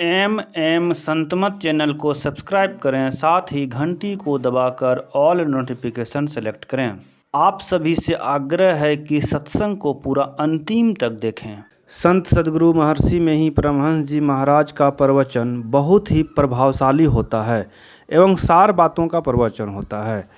Santmat channel को subscribe करें, साथ ही घंटी को दबाकर ऑल नोटिफिकेशन सेलेक्ट करें। आप सभी से आग्रह है कि सत्संग को पूरा अंतिम तक देखें। संत सद्गुरु महर्षि में ही परमहंस जी महाराज का प्रवचन बहुत ही प्रभावशाली होता है एवं सार बातों का प्रवचन होता है।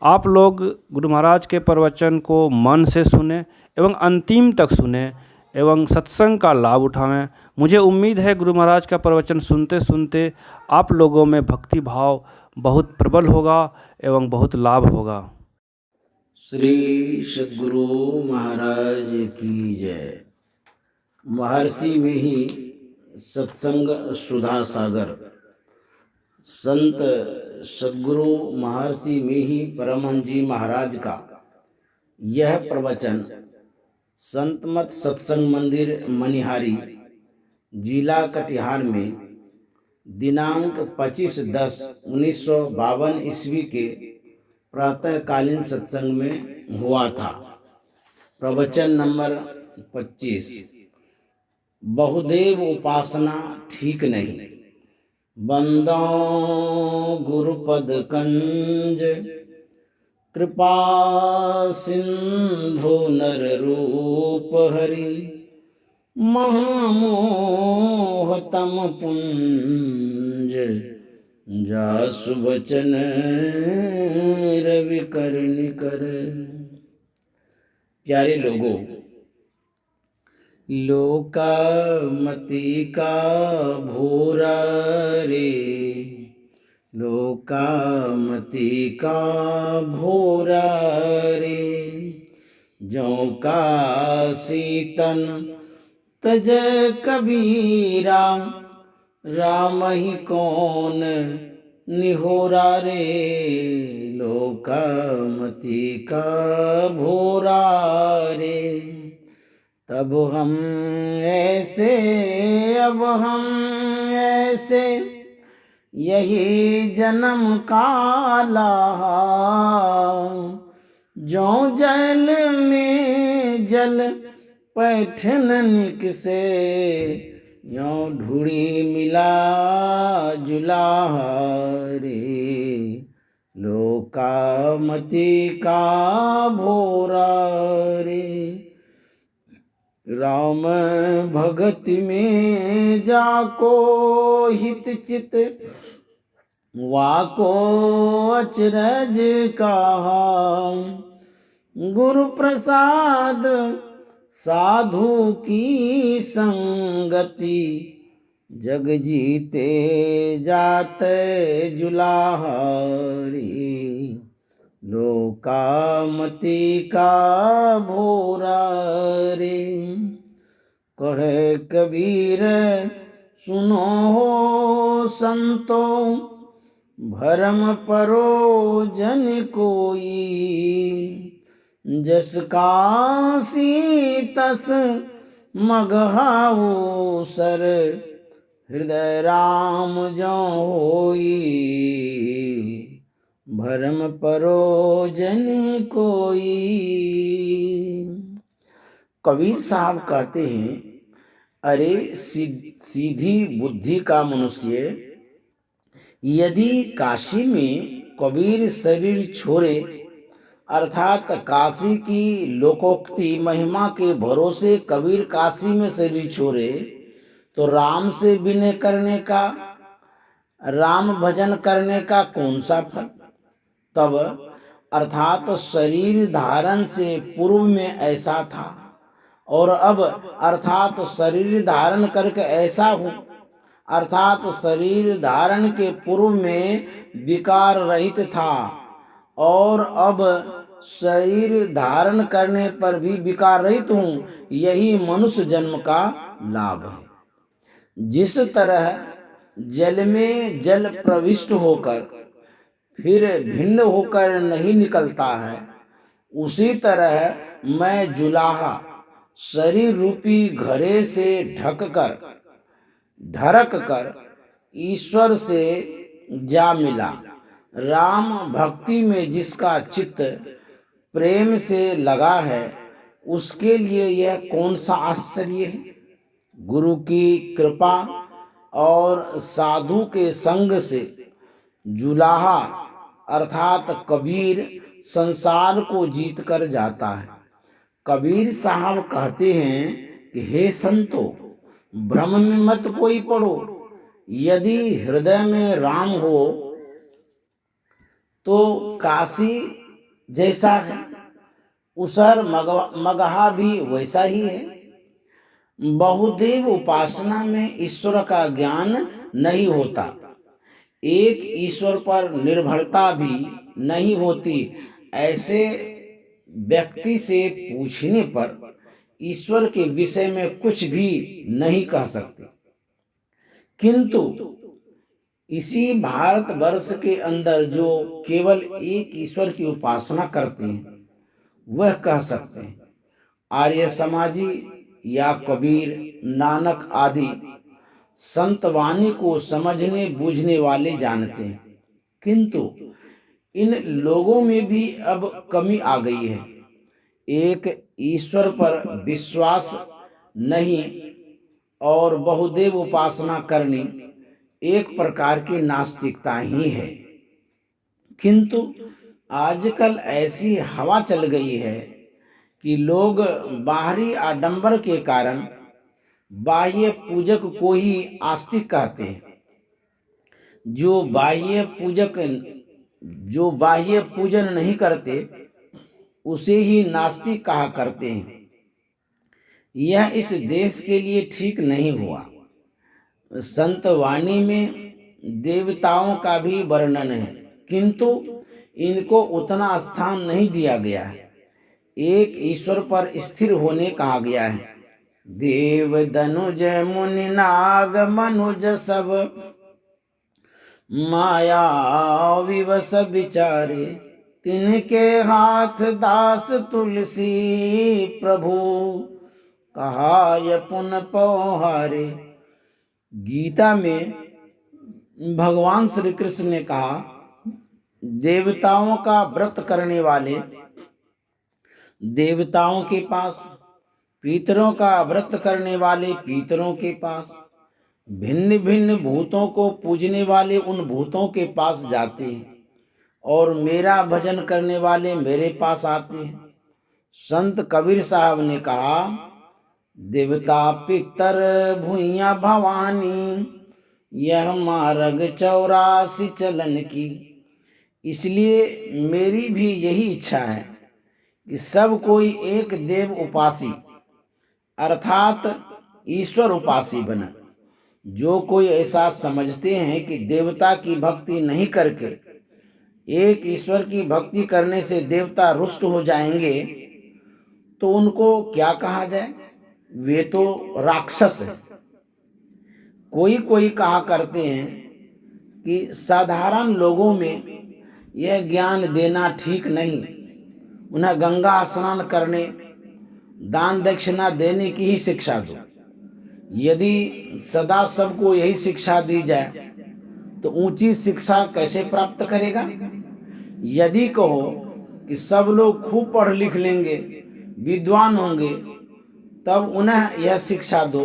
आप लोग गुरु महाराज के प्रवचन को मन से सुने एवं अंतिम तक सुने एवं सत्संग का लाभ उठावें। मुझे उम्मीद है गुरु महाराज का प्रवचन सुनते सुनते आप लोगों में भक्ति भाव बहुत प्रबल होगा एवं बहुत लाभ होगा। श्री सद्गुरु महाराज की जय। महर्षि में ही सत्संग सुधा सागर। संत सद्गुरु महर्षि में ही परमहंस जी महाराज का यह प्रवचन संतमत सत्संग मंदिर मनिहारी, जिला कटिहार में दिनांक 25/10/1952 ईस्वी के प्रातःकालीन सत्संग में हुआ था। प्रवचन नंबर 25। बहुदेव उपासना ठीक नहीं। बंदो गुरुपद कंज, कृपा सिंधु नर रूप हरि, महामोह तम पुंज, जासु बचन रवि कर निकर। प्यारे लोगों, लोकामति का भोरा रे, लोकामति का भोरा रे, जो का सीतन तज कबीरा, राम ही कौन निहोरा रे, लोकामति का भोरा रे। तब हम ऐसे, अब हम ऐसे, यही जन्म काला, जो जल में जल पैठन निकसे, यों ढूढ़ी मिला जुला रे, लोकामति का भोरा रे। राम भगति में जाको हित चित, वाको अचरज कहा, गुरु प्रसाद साधु की संगति, जग जीते जात जुलाहारी, लोकामति का भोरा रे। कहे कबीर सुनो हो संतो, भरम परो जन कोई, जस काशी तस मगहाऊ सर, हृदय राम जो होई, भरम परो जन कोई। कबीर साहब कहते हैं, अरे सीधी बुद्धि का मनुष्य, यदि काशी में कबीर शरीर छोड़े, अर्थात काशी की लोकोक्ति महिमा के भरोसे कबीर काशी में शरीर छोड़े, तो राम से विनय करने का, राम भजन करने का कौन सा फल। तब अर्थात शरीर धारण से पूर्व में ऐसा था, और अब अर्थात शरीर धारण करके ऐसा हो, अर्थात शरीर धारण के पूर्व में विकार रहित था, और अब शरीर धारण करने पर भी विकार रहित हूँ। यही मनुष्य जन्म का लाभ है। जिस तरह जल में जल प्रविष्ट होकर फिर भिन्न होकर नहीं निकलता है, उसी तरह मैं जुलाहा शरीर रूपी घड़े से ढरक कर ईश्वर से जा मिला। राम भक्ति में जिसका चित्त प्रेम से लगा है, उसके लिए यह कौन सा आश्चर्य है। गुरु की कृपा और साधु के संग से जुलाहा अर्थात कबीर संसार को जीत कर जाता है। कबीर साहब कहते हैं कि हे संतो, भ्रम में मत कोई पड़ो। यदि हृदय में राम हो तो काशी जैसा है, उसर मगहा भी वैसा ही है। बहुदेव उपासना में ईश्वर का ज्ञान नहीं होता, एक ईश्वर पर निर्भरता भी नहीं होती। ऐसे व्यक्ति से पूछने पर ईश्वर के विषय में कुछ भी नहीं कह सकते। किंतु इसी भारतवर्ष के अंदर जो केवल एक ईश्वर की उपासना करते हैं वह कह सकते हैं। आर्य समाजी या कबीर, नानक आदि संत वाणी को समझने बूझने वाले जानते हैं, किंतु इन लोगों में भी अब कमी आ गई है। एक ईश्वर पर विश्वास नहीं और बहुदेव उपासना करनी एक प्रकार की नास्तिकता ही है। किंतु आजकल ऐसी हवा चल गई है कि लोग बाहरी आडंबर के कारण बाह्य पूजक को ही आस्तिक कहते हैं। जो बाह्य पूजन नहीं करते उसे ही नास्तिक कहा करते हैं। यह इस देश के लिए ठीक नहीं हुआ। संत वाणी में देवताओं का भी वर्णन है, किंतु इनको उतना स्थान नहीं दिया गया है। एक ईश्वर पर स्थिर होने कहा गया है। देव दनुज मुनि नाग मनुज सब माया विवश विचारे, तिनके हाथ दास तुलसी प्रभु कहाय पुन पौहारे। गीता में भगवान श्री कृष्ण ने कहा, देवताओं का व्रत करने वाले देवताओं के पास, पितरों का व्रत करने वाले पितरों के पास, भिन्न भिन्न भूतों को पूजने वाले उन भूतों के पास जाते हैं और मेरा भजन करने वाले मेरे पास आते हैं। संत कबीर साहब ने कहा, देवता पितर भुइया भवानी, यह मार्ग 84 चलन की। इसलिए मेरी भी यही इच्छा है कि सब कोई एक देव उपासी अर्थात ईश्वर उपासी बने। जो कोई ऐसा समझते हैं कि देवता की भक्ति नहीं करके एक ईश्वर की भक्ति करने से देवता रुष्ट हो जाएंगे, तो उनको क्या कहा जाए? वे तो राक्षस हैं। कोई कहा करते हैं कि साधारण लोगों में यह ज्ञान देना ठीक नहीं, उन्हें गंगा स्नान करने, दान दक्षिणा देने की ही शिक्षा दो। यदि सदा सबको यही शिक्षा दी जाए तो ऊंची शिक्षा कैसे प्राप्त करेगा? यदि कहो कि सब लोग खूब पढ़ लिख लेंगे, विद्वान होंगे, तब उन्हें यह शिक्षा दो,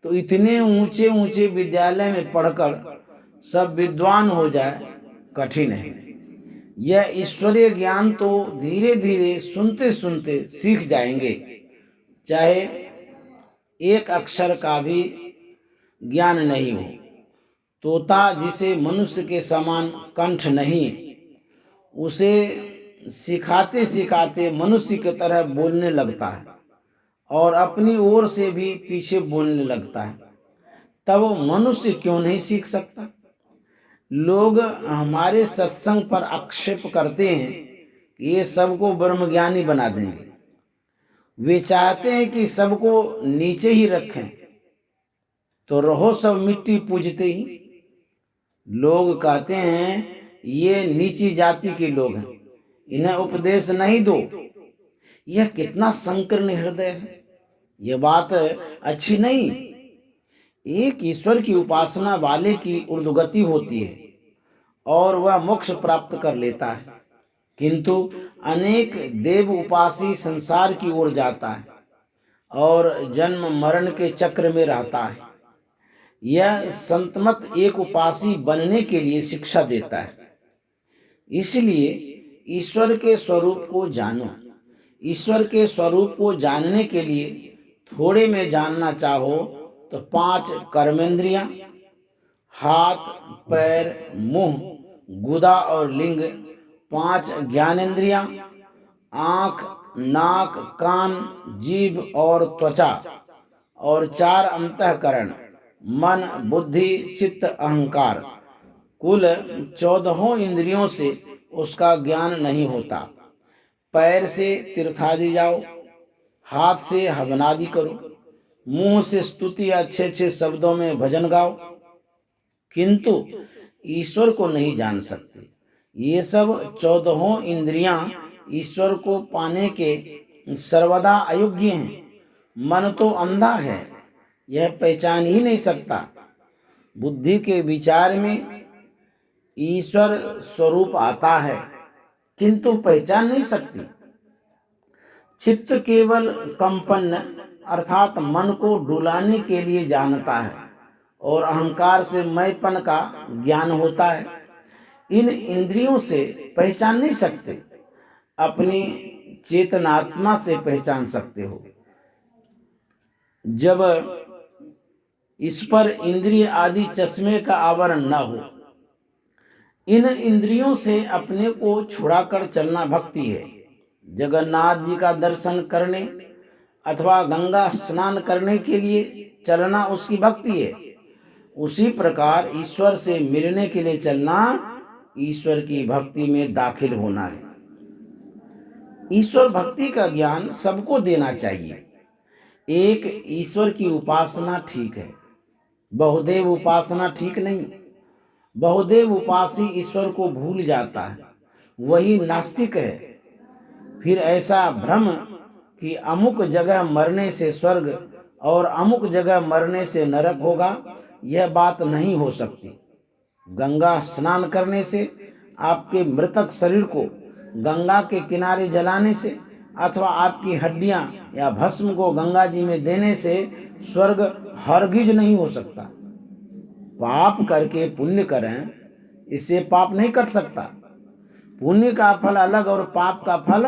तो इतने ऊंचे ऊंचे विद्यालय में पढ़कर सब विद्वान हो जाए, कठिन है। यह ईश्वरीय ज्ञान तो धीरे धीरे सुनते सुनते सीख जाएंगे, चाहे एक अक्षर का भी ज्ञान नहीं हो। तोता जिसे मनुष्य के समान कंठ नहीं, उसे सिखाते सिखाते मनुष्य की तरह बोलने लगता है और अपनी ओर से भी पीछे बोलने लगता है, तब मनुष्य क्यों नहीं सीख सकता? लोग हमारे सत्संग पर आक्षेप करते हैं कि ये सबको ब्रह्मज्ञानी बना देंगे। वे चाहते हैं कि सबको नीचे ही रखें, तो रहो सब मिट्टी पूजते ही। लोग कहते हैं ये नीची जाति के लोग हैं, इन्हें उपदेश नहीं दो। यह कितना संकीर्ण हृदय है, यह बात अच्छी नहीं। एक ईश्वर की उपासना वाले की ऊर्ध्वगति होती है और वह मोक्ष प्राप्त कर लेता है, किंतु अनेक देव उपासी संसार की ओर जाता है और जन्म मरण के चक्र में रहता है। यह संतमत एक उपासी बनने के लिए शिक्षा देता है। इसलिए ईश्वर के स्वरूप को जानो। ईश्वर के स्वरूप को जानने के लिए थोड़े में जानना चाहो तो 5 कर्मेंद्रियां, हाथ, पैर, मुंह, गुदा और लिंग, 5 ज्ञानेंद्रियां, आँख, नाक, कान, जीभ और त्वचा, और 4 अंतःकरण, मन, बुद्धि, चित्त, अहंकार। कुल 14 इंद्रियों से उसका ज्ञान नहीं होता। पैर से तीर्थादि जाओ, हाथ से हवनादि करो, मुंह से स्तुति अच्छे अच्छे शब्दों में भजन गाओ, किंतु ईश्वर को नहीं जान सकते। ये सब 14 इंद्रियां ईश्वर को पाने के सर्वदा अयोग्य हैं। मन तो अंधा है, यह पहचान ही नहीं सकता। बुद्धि के विचार में ईश्वर स्वरूप आता है, किंतु पहचान नहीं सकती। चित्त केवल कंपन अर्थात मन को डुलाने के लिए जानता है, और अहंकार से मैंपन का ज्ञान होता है। इन इंद्रियों से पहचान नहीं सकते, अपनी चेतनात्मा से पहचान सकते हो। जब इस पर इंद्रिय आदि चश्मे का आवरण न हो। इन इंद्रियों से अपने को छुड़ाकर चलना भक्ति है। जगन्नाथ जी का दर्शन करने अथवा गंगा स्नान करने के लिए चलना उसकी भक्ति है। उसी प्रकार ईश्वर से मिलने के लिए चलना ईश्वर की भक्ति में दाखिल होना है। ईश्वर भक्ति का ज्ञान सबको देना चाहिए। एक ईश्वर की उपासना ठीक है, बहुदेव उपासना ठीक नहीं। बहुदेव उपासी ईश्वर को भूल जाता है, वही नास्तिक है। फिर ऐसा भ्रम कि अमुक जगह मरने से स्वर्ग और अमुक जगह मरने से नरक होगा, यह बात नहीं हो सकती। गंगा स्नान करने से, आपके मृतक शरीर को गंगा के किनारे जलाने से, अथवा आपकी हड्डियां या भस्म को गंगा जी में देने से स्वर्ग हरगिज नहीं हो सकता। पाप करके पुण्य करें, इससे पाप नहीं कट सकता। पुण्य का फल अलग और पाप का फल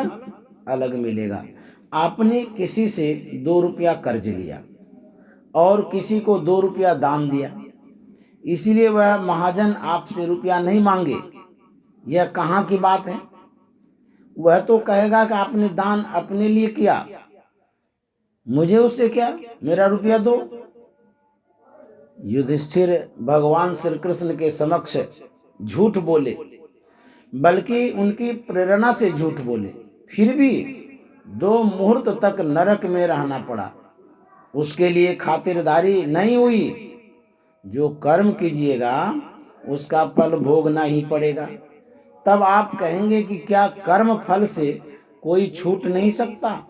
अलग मिलेगा। आपने किसी से 2 रुपया कर्ज लिया और किसी को 2 रुपया दान दिया, इसलिए वह महाजन आपसे रुपया नहीं मांगे, यह कहाँ की बात है? वह तो कहेगा कि आपने दान अपने लिए किया, मुझे उससे क्या, मेरा रुपया दो। युधिष्ठिर भगवान श्री कृष्ण के समक्ष झूठ बोले, बल्कि उनकी प्रेरणा से झूठ बोले, फिर भी 2 मुहूर्त तक नरक में रहना पड़ा। उसके लिए खातिरदारी नहीं हुई। जो कर्म कीजिएगा उसका फल भोगना ही पड़ेगा। तब आप कहेंगे कि क्या कर्म फल से कोई छूट नहीं सकता?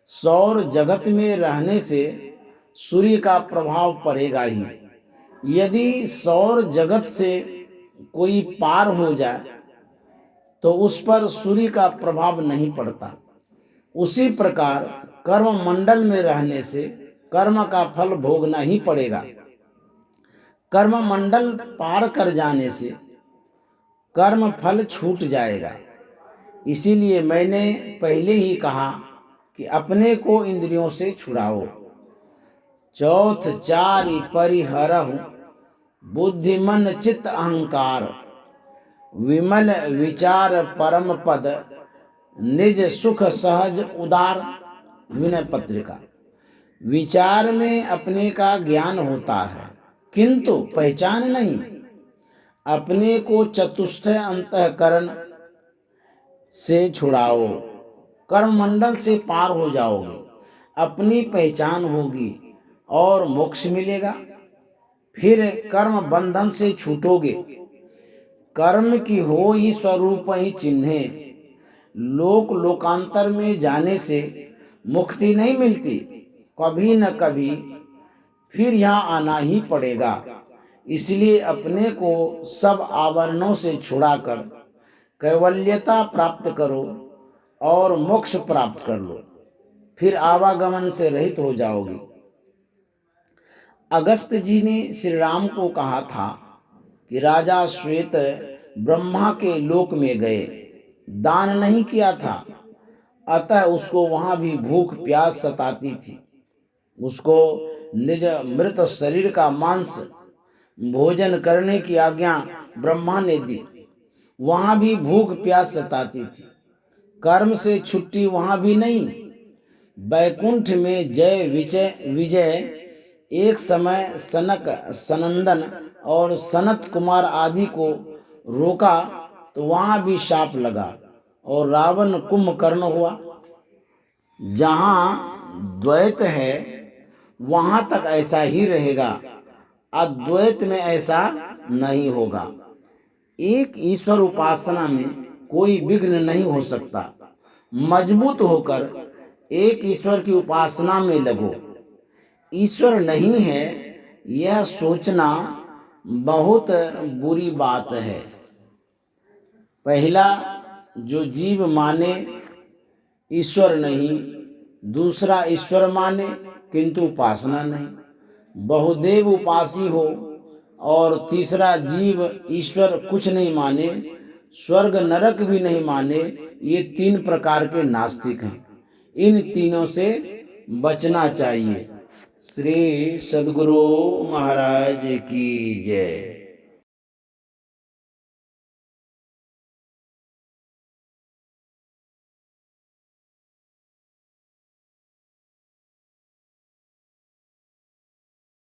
सौर जगत में रहने से सूर्य का प्रभाव पड़ेगा ही। यदि सौर जगत से कोई पार हो जाए तो उस पर सूर्य का प्रभाव नहीं पड़ता। उसी प्रकार कर्म मंडल में रहने से कर्म का फल भोगना ही पड़ेगा। कर्म मंडल पार कर जाने से कर्म फल छूट जाएगा। इसीलिए मैंने पहले ही कहा कि अपने को इंद्रियों से छुड़ाओ। चौथ चारि परिहरहु बुद्धि मन चित्त अहंकार, विमल विचार परम पद निज सुख सहज उदार। विनय पत्रिका। विचार में अपने का ज्ञान होता है, किंतु पहचान नहीं। अपने को चतुष्ट अंतःकरण से छुड़ाओ, कर्ममंडल से पार हो जाओगे, अपनी पहचान होगी और मोक्ष मिलेगा। फिर कर्म बंधन से छूटोगे। कर्म की हो ही स्वरूप ही चिन्हे। लोक लोकांतर में जाने से मुक्ति नहीं मिलती, कभी न कभी फिर यहाँ आना ही पड़ेगा। इसलिए अपने को सब आवरणों से छुड़ाकर कैवल्यता प्राप्त करो और मोक्ष प्राप्त कर लो, फिर आवागमन से रहित हो जाओगे। अगस्त जी ने श्री राम को कहा था कि राजा श्वेत ब्रह्मा के लोक में गए, दान नहीं किया था, अतः उसको वहां भी भूख प्यास सताती थी। उसको निज मृत शरीर का मांस भोजन करने की आज्ञा ब्रह्मा ने दी। वहां भी भूख प्यास सताती थी। कर्म से छुट्टी वहां भी नहीं। बैकुंठ में जय विजय विजय एक समय सनक सनंदन और सनत कुमार आदि को रोका तो वहां भी शाप लगा और रावण कुंभकर्ण हुआ। जहां द्वैत है वहां तक ऐसा ही रहेगा, अद्वैत में ऐसा नहीं होगा। एक ईश्वर उपासना में कोई विघ्न नहीं हो सकता। मजबूत होकर एक ईश्वर की उपासना में लगो। ईश्वर नहीं है यह सोचना बहुत बुरी बात है। पहला, जो जीव माने ईश्वर नहीं, दूसरा ईश्वर माने किंतु उपासना नहीं, बहुदेव उपासी हो, और तीसरा जीव ईश्वर कुछ नहीं माने, स्वर्ग नरक भी नहीं माने। ये 3 प्रकार के नास्तिक हैं। इन तीनों से बचना चाहिए। श्री सद्गुरु महाराज की जय।